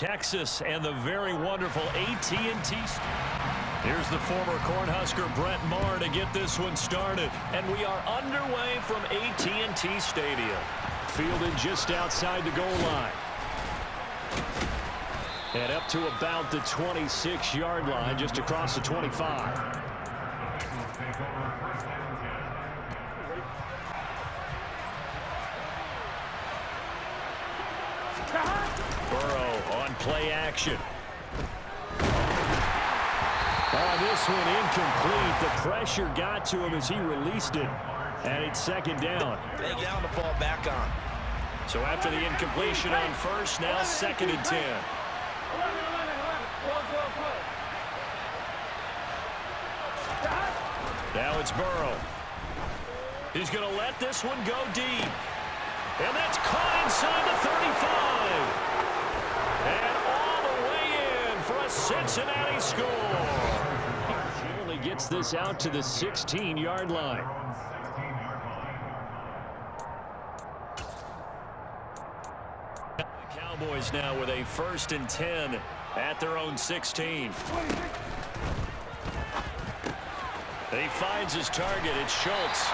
Texas and the very wonderful AT&T. Here's the former Cornhusker Brett Maher to get this one started. And we are underway from AT&T Stadium. Fielded just outside the goal line. And up to about the 26-yard line, just across the 25. Burrow on play action. This one incomplete. The pressure got to him as he released it. And it's second down. Big down to fall back on. So after the incompletion on first, now second and 10. Now it's Burrow. He's going to let this one go deep. And that's caught inside the 35. And all the way in for a Cincinnati score. He only gets this out to the 16-yard line. The Cowboys now with a 1st and 10 at their own 16. He finds his target. It's Schultz.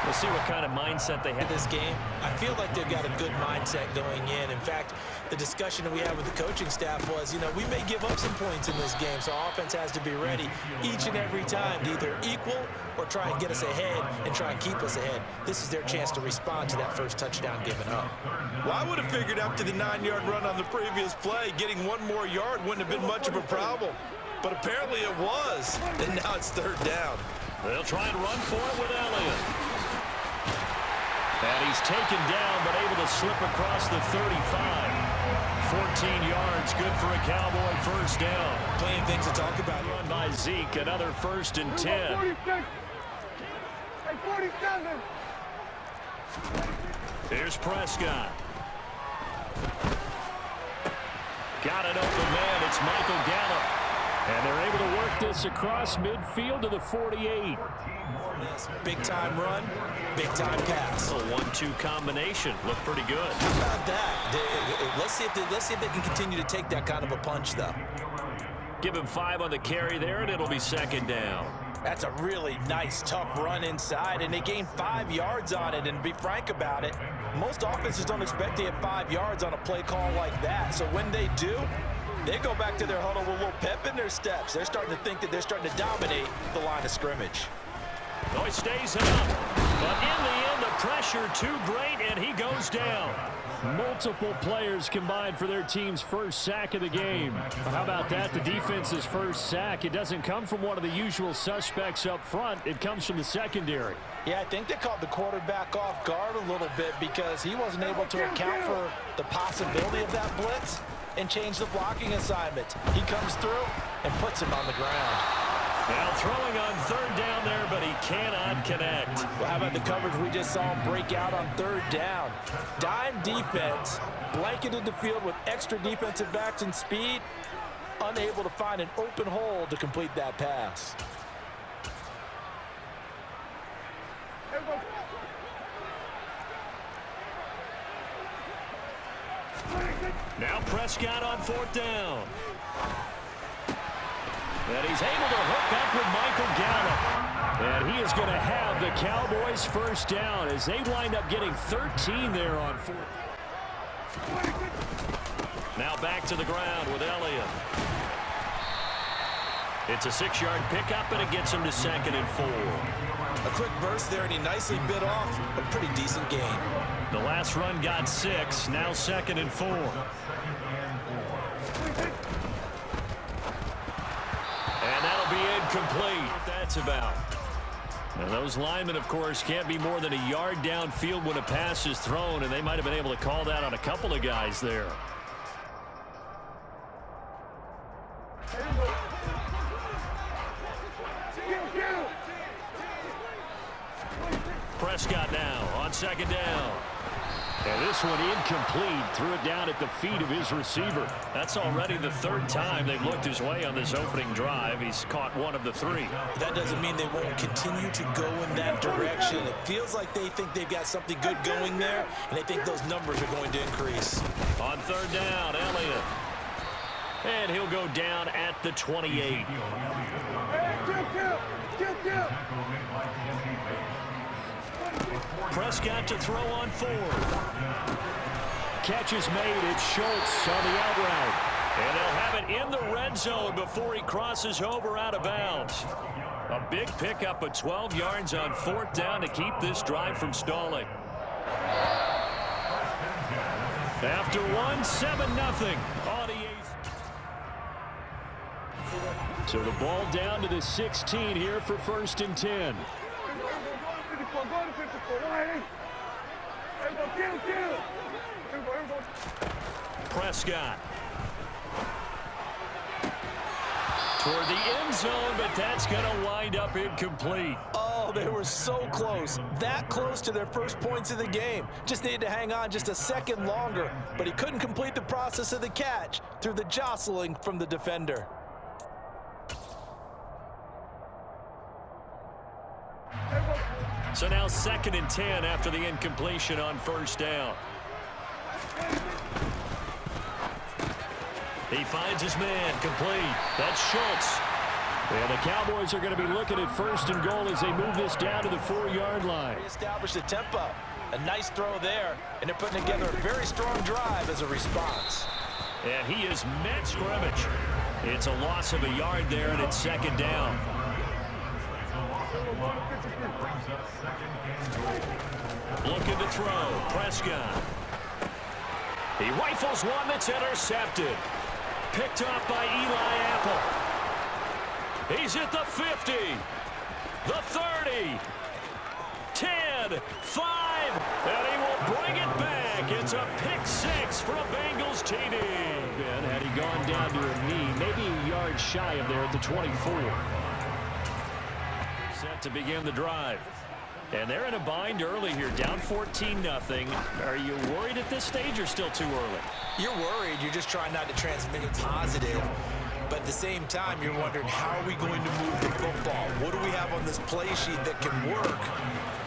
We'll see what kind of mindset they have this game. I feel like they've got a good mindset going in. In fact, the discussion that we had with the coaching staff was, you know, we may give up some points in this game, so our offense has to be ready each and every time to either equal or try and get us ahead and try and keep us ahead. This is their chance to respond to that first touchdown given up. Well, I would have figured after the 9-yard run on the previous play, getting one more yard wouldn't have been much of a problem. But apparently it was, and now it's 3rd down. They'll try and run for it with Elliott. And he's taken down, but able to slip across the 35. 14 yards, good for a Cowboy first down. Plenty of things to talk about. Run by Zeke, another 1st and 10. 46. Hey, 47. Here's Prescott. Got an open man. It's Michael Gallup. And they're able to work this across midfield to the 48. Big-time run, big-time pass. A 1-2 combination. Looked pretty good. How about that? Let's see if they can continue to take that kind of a punch, though. Give him 5 on the carry there, and it'll be second down. That's a really nice, tough run inside, and they gained 5 yards on it. And to be frank about it, most offenses don't expect to get 5 yards on a play call like that. So when they do, they go back to their huddle with a little pep in their steps. They're starting to think that they're starting to dominate the line of scrimmage. Oh, he stays it up. But in the end, the pressure too great, and he goes down. Multiple players combined for their team's first sack of the game. How about that? The defense's first sack. It doesn't come from one of the usual suspects up front. It comes from the secondary. Yeah, I think they caught the quarterback off guard a little bit because he wasn't able to account for the possibility of that blitz and change the blocking assignment. He comes through and puts him on the ground. Now throwing on 3rd down there, but he cannot connect. Well, how about the coverage we just saw him break out on 3rd down? Dime defense, blanketed the field with extra defensive backs and speed, unable to find an open hole to complete that pass. Now Prescott on 4th down. And he's able to hook up with Michael Gallup. And he is going to have the Cowboys first down as they wind up getting 13 there on 4th. Now back to the ground with Elliott. It's a 6-yard pickup, and it gets him to 2nd and 4. A quick burst there, and he nicely bit off a pretty decent gain. The last run got 6, now 2nd and 4. And that'll be incomplete. What that's about. Now those linemen, of course, can't be more than a yard downfield when a pass is thrown, and they might have been able to call that on a couple of guys there. Prescott now on 2nd down. And this one incomplete. Threw it down at the feet of his receiver. That's already the third time they've looked his way on this opening drive. He's caught one of the three. That doesn't mean they won't continue to go in that direction. It feels like they think they've got something good going there, and they think those numbers are going to increase. On third down, Elliott. And he'll go down at the 28. Prescott to throw on fourth. Catch is made. It's Schultz on the out route. And they'll have it in the red zone before he crosses over out of bounds. A big pickup of 12 yards on fourth down to keep this drive from stalling. After one, 7-0. So the ball down to the 16 here for 1st and 10. Prescott. Toward the end zone, but that's going to wind up incomplete. Oh, they were so close. That close to their first points of the game. Just needed to hang on just a second longer, but he couldn't complete the process of the catch through the jostling from the defender. So now 2nd and 10 after the incompletion on first down. He finds his man, complete. That's Schultz. And the Cowboys are going to be looking at 1st and goal as they move this down to the 4-yard line. Reestablish the tempo. A nice throw there, and they're putting together a very strong drive as a response. And he is met scrimmage. It's a loss of a yard there, and it's 2nd down. Looking to throw. Prescott. He rifles one that's intercepted. Picked off by Eli Apple. He's at the 50. The 30. 10. 5. And he will bring it back. It's a pick 6 for a Bengals TD. And had he gone down to a knee, maybe a yard shy of there at the 24. Set to begin the drive. And they're in a bind early here, down 14-0. Are you worried at this stage or still too early? You're worried. You're just trying not to transmit it positive. But at the same time, you're wondering, how are we going to move the football? What do we have on this play sheet that can work?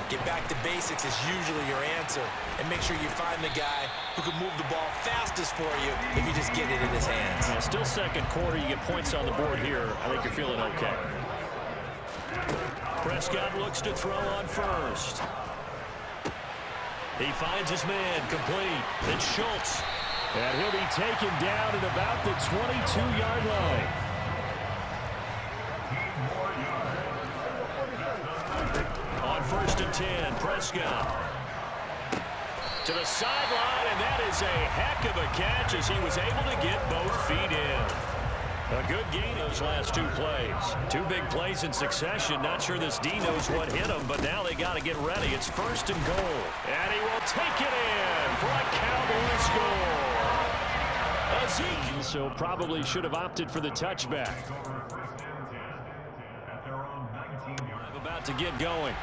Get back to basics is usually your answer. And make sure you find the guy who can move the ball fastest for you if you just get it in his hands. Still 2nd quarter. You get points on the board here. I think you're feeling okay. Prescott looks to throw on first. He finds his man, complete. It's Schultz. And he'll be taken down at about the 22-yard line. On 1st and 10, Prescott. To the sideline, and that is a heck of a catch as he was able to get both feet in. A good gain those last 2 plays. 2 big plays in succession. Not sure this D knows what hit him, but now they got to get ready. It's 1st and goal. And he will take it in for a Cowboy score. Ezekiel, so probably should have opted for the touchback. About to get going.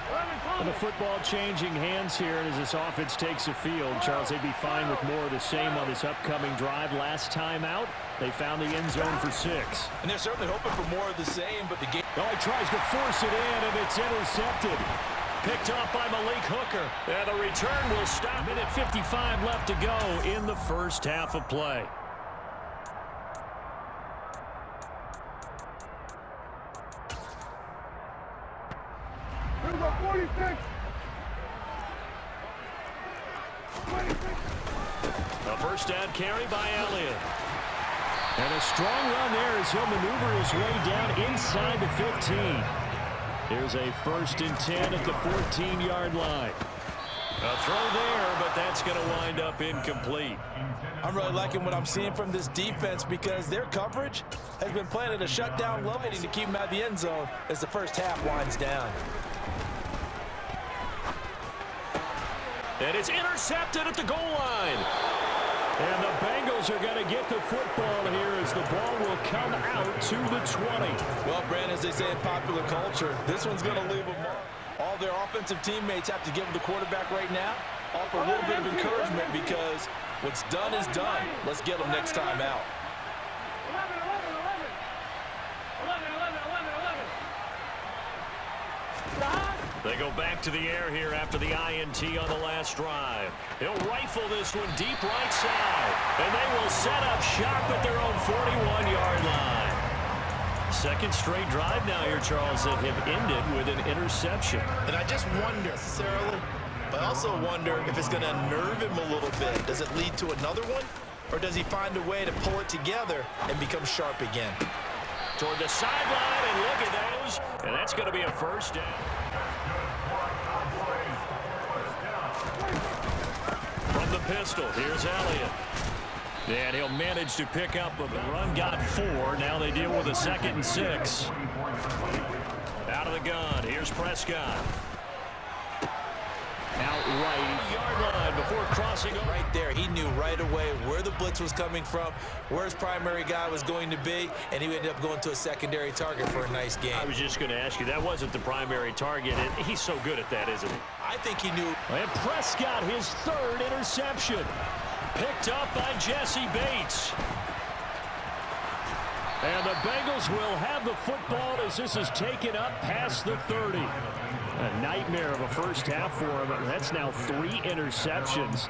And the football changing hands here, and as this offense takes the field, Charles, they'd be fine with more of the same on this upcoming drive. Last time out, they found the end zone for 6. And they're certainly hoping for more of the same, but the game... Oh, he tries to force it in, and it's intercepted. Picked off by Malik Hooker. And the return will stop. Minute 55 left to go in the first half of play. A first down carry by Elliott. And a strong run there as he'll maneuver his way down inside the 15. Here's a 1st and 10 at the 14-yard line. A throw there, but that's going to wind up incomplete. I'm really liking what I'm seeing from this defense because their coverage has been planning a shutdown loading to keep them out of the end zone as the first half winds down. And it's intercepted at the goal line. And the Bengals are going to get the football here as the ball will come out to the 20. Well, Brandon, as they say in popular culture, this one's going to leave a mark. All their offensive teammates have to give the quarterback right now offer a little bit of encouragement because what's done is done. Let's get them next time out. 11. They go back to the air here after the INT on the last drive. He'll rifle this one deep right side. And they will set up shop at their own 41-yard line. Second straight drive now here, Charles, that have ended with an interception. And I just wonder necessarily, but I also wonder if it's going to unnerve him a little bit. Does it lead to another one? Or does he find a way to pull it together and become sharp again? Toward the sideline, and look at those. And that's going to be a first down. From the pistol, here's Elliott. And he'll manage to pick up a run. Got 4. Now they deal with a 2nd and 6. Out of the gun, here's Prescott. Out right yard line before crossing over. Right there, he knew right away where the blitz was coming from, where his primary guy was going to be, and he ended up going to a secondary target for a nice game. I was just going to ask you, that wasn't the primary target, and he's so good at that, isn't he? I think he knew. And Prescott, his 3rd interception. Picked up by Jesse Bates. And the Bengals will have the football as this is taken up past the 30. A nightmare of a first half for him. That's now 3 interceptions.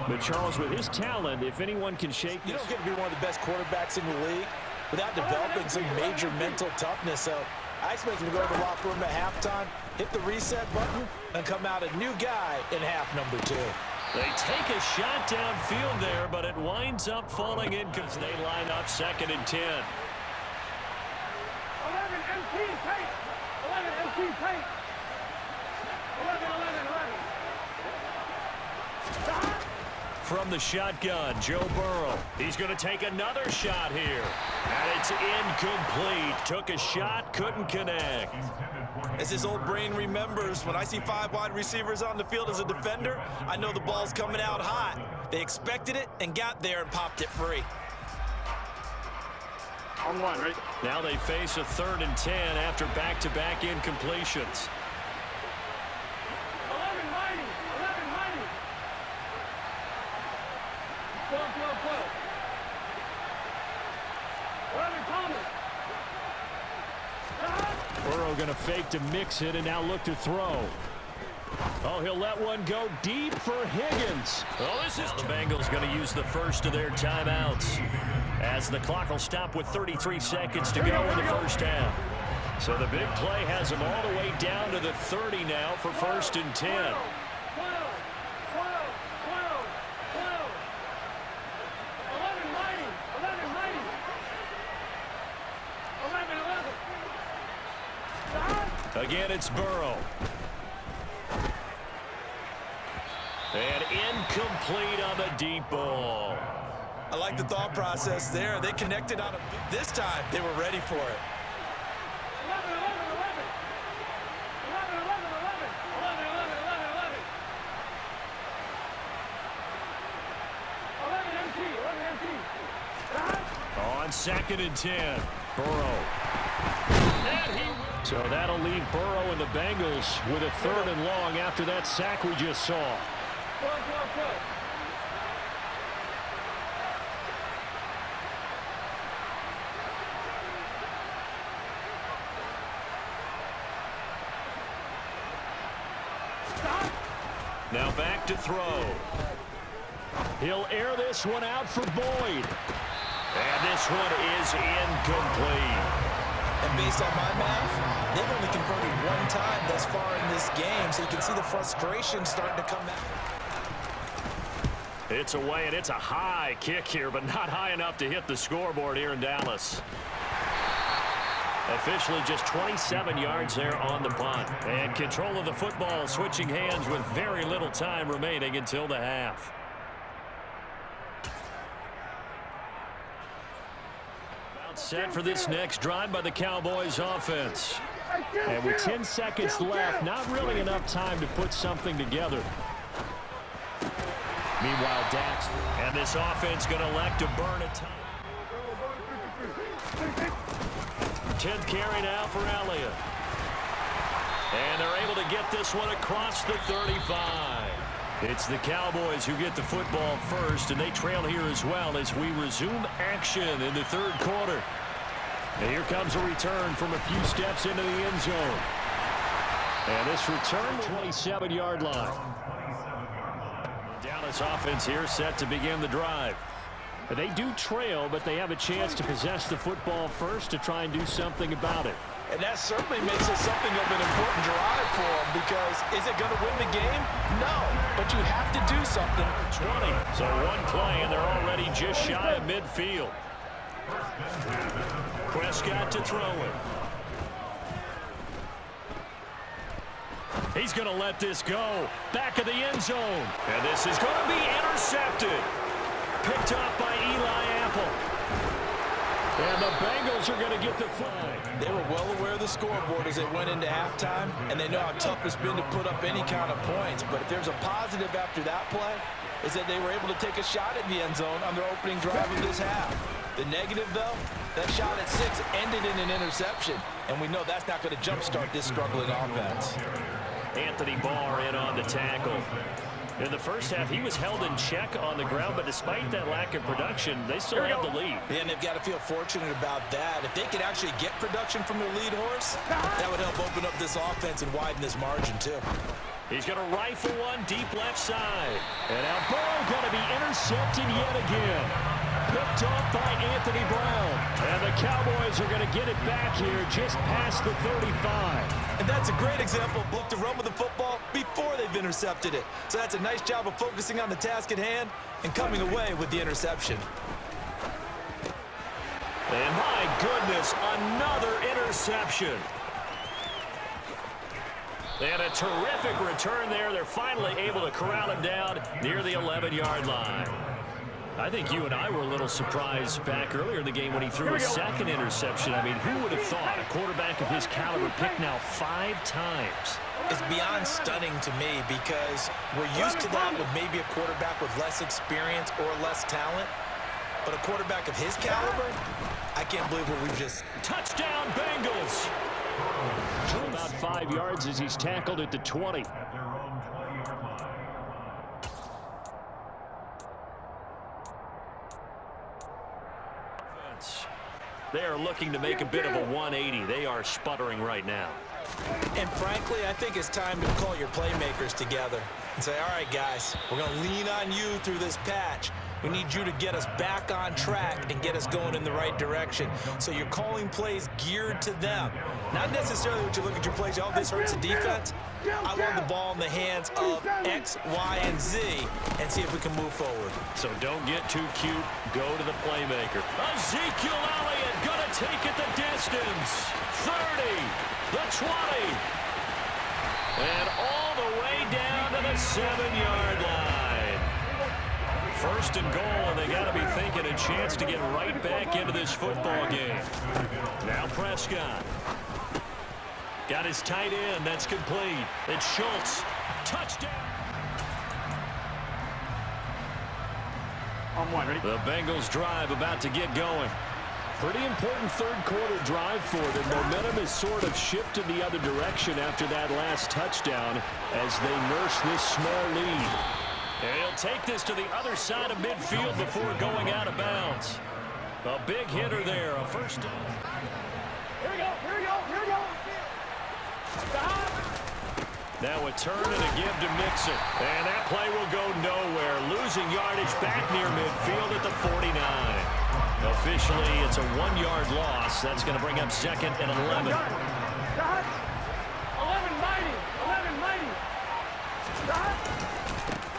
But Charles, with his talent, if anyone can shake this. You don't get to be one of the best quarterbacks in the league without developing some major mental toughness. So I expect him to go to the locker room at halftime, hit the reset button, and come out a new guy in half number 2. They take a shot downfield there, but it winds up falling in because they line up 2nd and 10. 11 MT tape. 11 MT tape. 11. From the shotgun, Joe Burrow. He's going to take another shot here. And it's incomplete. Took a shot, couldn't connect. As his old brain remembers, when I see 5 wide receivers on the field as a defender, I know the ball's coming out hot. They expected it and got there and popped it free. On 1, right? Now they face a 3rd and 10 after back-to-back incompletions. 11 mighty. 12. 11 Thomas. Burrow going to fake to mix it and now look to throw. Oh, he'll let one go deep for Higgins. Oh, this is the Bengals going to use the first of their timeouts as the clock will stop with 33 seconds to go in the first half. So the big play has them all the way down to the 30 now for 1st and 10. 12. 11 mighty. 11. Again, it's Burrow. And incomplete on the deep ball. I like the thought process there. They connected on a this time. They were ready for it. 11 MT. On 2nd and 10, Burrow. So that'll leave Burrow and the Bengals with a 3rd and long after that sack we just saw. 12. Now back to throw. He'll air this one out for Boyd. And this one is incomplete. And based on my math, they've only converted 1 time thus far in this game, so you can see the frustration starting to come out. It's away, and it's a high kick here, but not high enough to hit the scoreboard here in Dallas. Officially just 27 yards there on the punt. And control of the football switching hands with very little time remaining until the half. About set for this next drive by the Cowboys offense. And with 10 seconds left, not really enough time to put something together. Meanwhile, Dax and this offense going to elect to burn a time. 10th carry now for Elliott. And they're able to get this one across the 35. It's the Cowboys who get the football first, and they trail here as well as we resume action in the third quarter. And here comes a return from a few steps into the end zone. And this return, 27-yard line. Dallas offense here set to begin the drive. They do trail, but they have a chance to possess the football first to try and do something about it. And that certainly makes it something of an important drive for them, because is it going to win the game? No, but you have to do something. 20. So one play, and they're already just shy of midfield. Prescott to throw it. He's going to let this go. Back of the end zone. And this is going to be intercepted. Picked off by Eli Apple. And the Bengals are going to get the flag. They were well aware of the scoreboard as they went into halftime, and they know how tough it's been to put up any kind of points. But if there's a positive after that play, is that they were able to take a shot at the end zone on their opening drive of this half. The negative, though, that shot at 6 ended in an interception, and we know that's not going to jumpstart this struggling offense. Anthony Barr in on the tackle. In the first half, he was held in check on the ground, but despite that lack of production, they still have the lead. Yeah, and they've got to feel fortunate about that. If they could actually get production from their lead horse, that would help open up this offense and widen this margin, too. He's going to rifle one deep left side. And now Burrow going to be intercepted yet again. Picked off by Anthony Brown. And the Cowboys are going to get it back here just past the 35. And that's a great example of look to run with the football before they've intercepted it. So that's a nice job of focusing on the task at hand and coming away with the interception. And my goodness, another interception. And a terrific return there. They're finally able to corral him down near the 11-yard line. I think you and I were a little surprised back earlier in the game when he threw his second interception. I mean, who would have thought a quarterback of his caliber picked now 5 times? It's beyond stunning to me, because we're used to that with maybe a quarterback with less experience or less talent. But a quarterback of his caliber, I can't believe what we've just... Touchdown, Bengals! About 5 yards as he's tackled at the 20. They are looking to make a bit of a 180. They are sputtering right now. And frankly, I think it's time to call your playmakers together and say, all right, guys, we're going to lean on you through this patch. We need you to get us back on track and get us going in the right direction. So you're calling plays geared to them. Not necessarily what you look at your plays, oh, this hurts the defense. I want the ball in the hands of X, Y, and Z and see if we can move forward. So don't get too cute. Go to the playmaker. Ezekiel Elliott going to take it the distance. 30, the 20. And all the way down to the 7-yard line. First and goal, and they got to be thinking a chance to get right back into this football game. Now Prescott. Got his tight end. That's complete. It's Schultz. Touchdown. On one, ready? The Bengals drive about to get going. Pretty important third quarter drive for them. Momentum has sort of shifted the other direction after that last touchdown as they nurse this small lead. And he'll take this to the other side of midfield before going out of bounds. A big hitter there, a first down. Here we go, here we go, here we go. Stop. Now a turn and a give to Mixon. And that play will go nowhere. Losing yardage back near midfield at the 49. Officially, it's a 1-yard loss. That's going to bring up second and 11. 11 mighty, 11 mighty. Stop.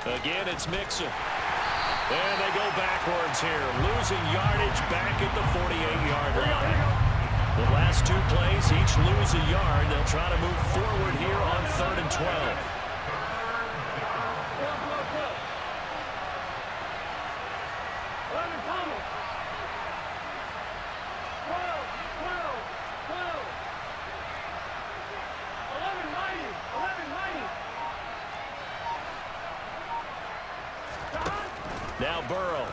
Again, it's Mixon. And they go backwards here. Losing yardage back at the 48-yard line. The last 2 plays, each lose a yard. They'll try to move forward here on 3rd and 12. Now Burrow.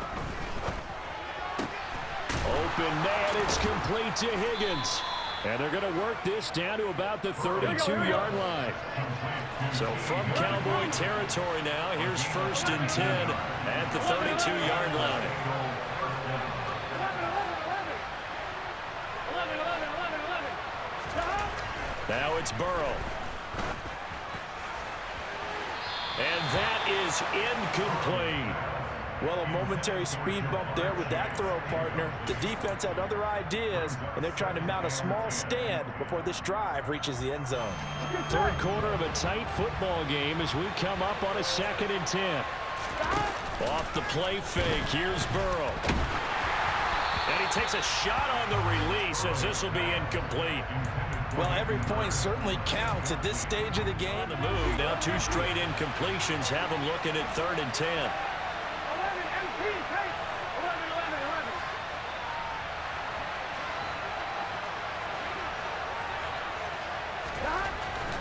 Open man, it's complete to Higgins. And they're going to work this down to about the 32-yard line. So from Cowboy territory now, here's 1st and 10 at the 32-yard line. 11. Now it's Burrow. And that is incomplete. Well, a momentary speed bump there with that throw, partner. The defense had other ideas, and they're trying to mount a small stand before this drive reaches the end zone. Third quarter of a tight football game as we come up on a 2nd and 10. Off the play fake, here's Burrow. And he takes a shot on the release as this will be incomplete. Well, every point certainly counts at this stage of the game. On the move, now 2 straight incompletions have him looking at 3rd and 10.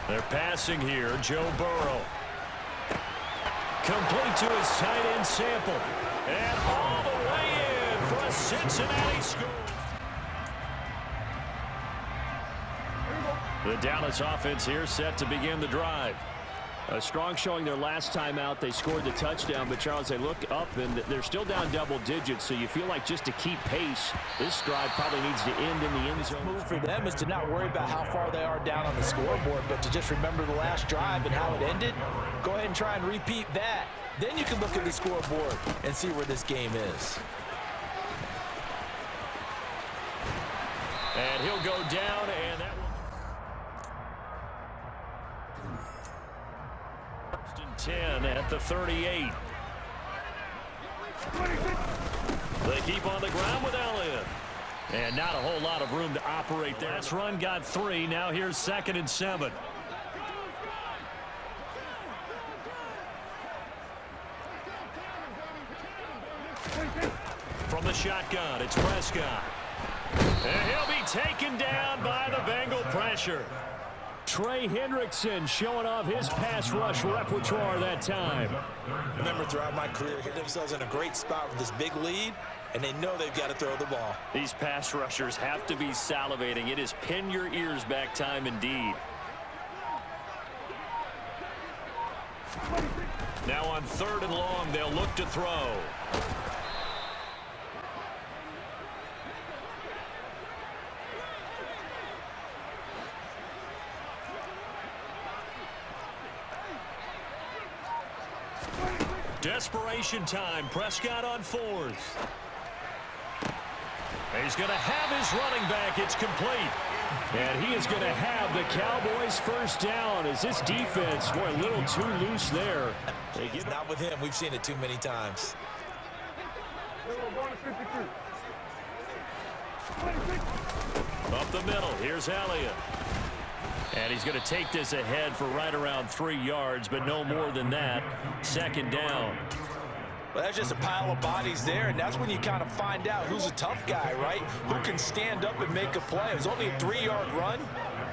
They're passing here, Joe Burrow. Complete to his tight end Sample. And all the way in for a Cincinnati score. The Dallas offense here set to begin the drive. A strong showing their last time out. They scored the touchdown, but Charles, they look up and they're still down double digits, so you feel like just to keep pace, this drive probably needs to end in the end zone. The move for them is to not worry about how far they are down on the scoreboard, but to just remember the last drive and how it ended. Go ahead and try and repeat that. Then you can look at the scoreboard and see where this game is. And he'll go down, and that 10 at the 38. They keep on the ground with Elliott. And not a whole lot of room to operate there. Last run got 3. Now here's 2nd and 7. From the shotgun, it's Prescott. And he'll be taken down by the Bengal pressure. Trey Hendrickson showing off his pass rush repertoire that time. Remember, throughout my career, hit themselves in a great spot with this big lead, and they know they've got to throw the ball. These pass rushers have to be salivating. It is pin your ears back time indeed. Now on 3rd and long, they'll look to throw. Desperation time. Prescott on 4th. He's going to have his running back. It's complete. And he is going to have the Cowboys 1st down as this defense, boy, a little too loose there. Not with him. We've seen it too many times. Up the middle. Here's Elliott. And he's going to take this ahead for right around 3 yards, but no more than that. 2nd down. Well, that's just a pile of bodies there, and that's when you kind of find out who's a tough guy, right? Who can stand up and make a play. It was only a 3-yard run,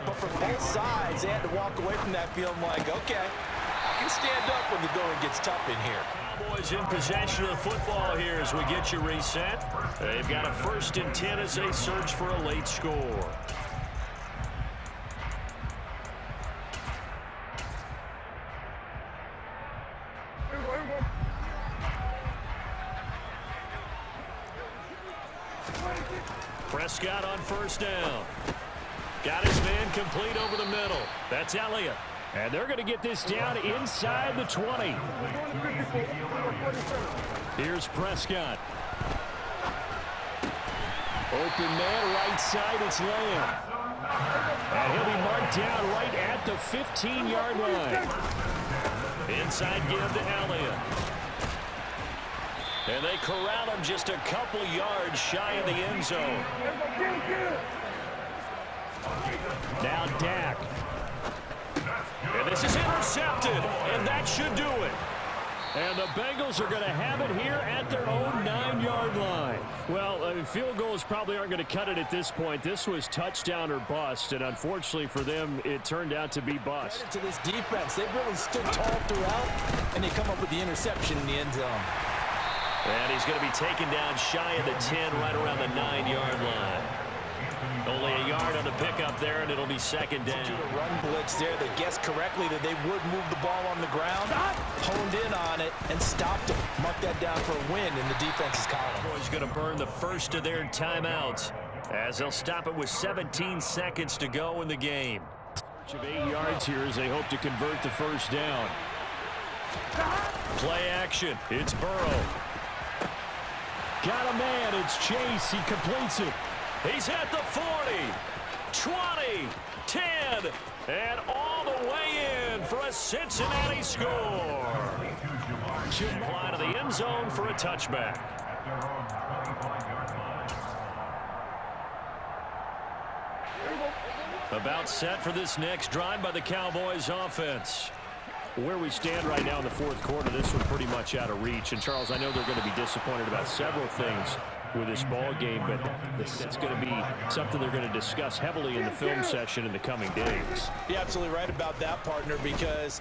but for both sides, they had to walk away from that feeling like, okay, I can stand up when the going gets tough in here. Cowboys in possession of the football here as we get you reset. They've got a 1st and 10 as they search for a late score. Prescott on 1st down. Got his man complete over the middle. That's Elliott. And they're going to get this down inside the 20. Here's Prescott. Open man, right side, it's Lamb. And he'll be marked down right at the 15-yard line. Inside give to Elliott. And they corral him just a couple yards shy of the end zone. Now Dak. And this is intercepted, and that should do it. And the Bengals are going to have it here at their own 9-yard line. Well, field goals probably aren't going to cut it at this point. This was touchdown or bust, and unfortunately for them, it turned out to be bust. To this defense, they've really stood tall throughout, and they come up with the interception in the end zone. And he's going to be taken down shy of the 10, right around the 9-yard line. Only a yard on the pickup there, and it'll be second down. A run blitz there. They guessed correctly that they would move the ball on the ground, honed in on it, and stopped him. Mark that down for a win in the defense's column. Cowboys going to burn the first of their timeouts as they'll stop it with 17 seconds to go in the game. Of 8 yards here as they hope to convert the first down. Play action. It's Burrow. Got a man. It's Chase. He completes it. He's at the 40, 20, 10, and all the way in for a Cincinnati score. Fly to the end zone for a touchback. About set for this next drive by the Cowboys offense. Where we stand right now in the fourth quarter, this one pretty much out of reach. And, Charles, I know they're going to be disappointed about several things with this ball game, but it's going to be something they're going to discuss heavily in the film session in the coming days. You're absolutely right about that, partner, because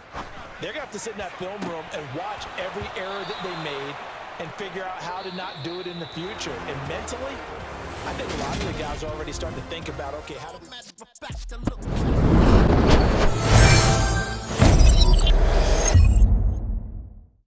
they're going to have to sit in that film room and watch every error that they made and figure out how to not do it in the future. And mentally, I think a lot of the guys are already starting to think about, okay, how do we...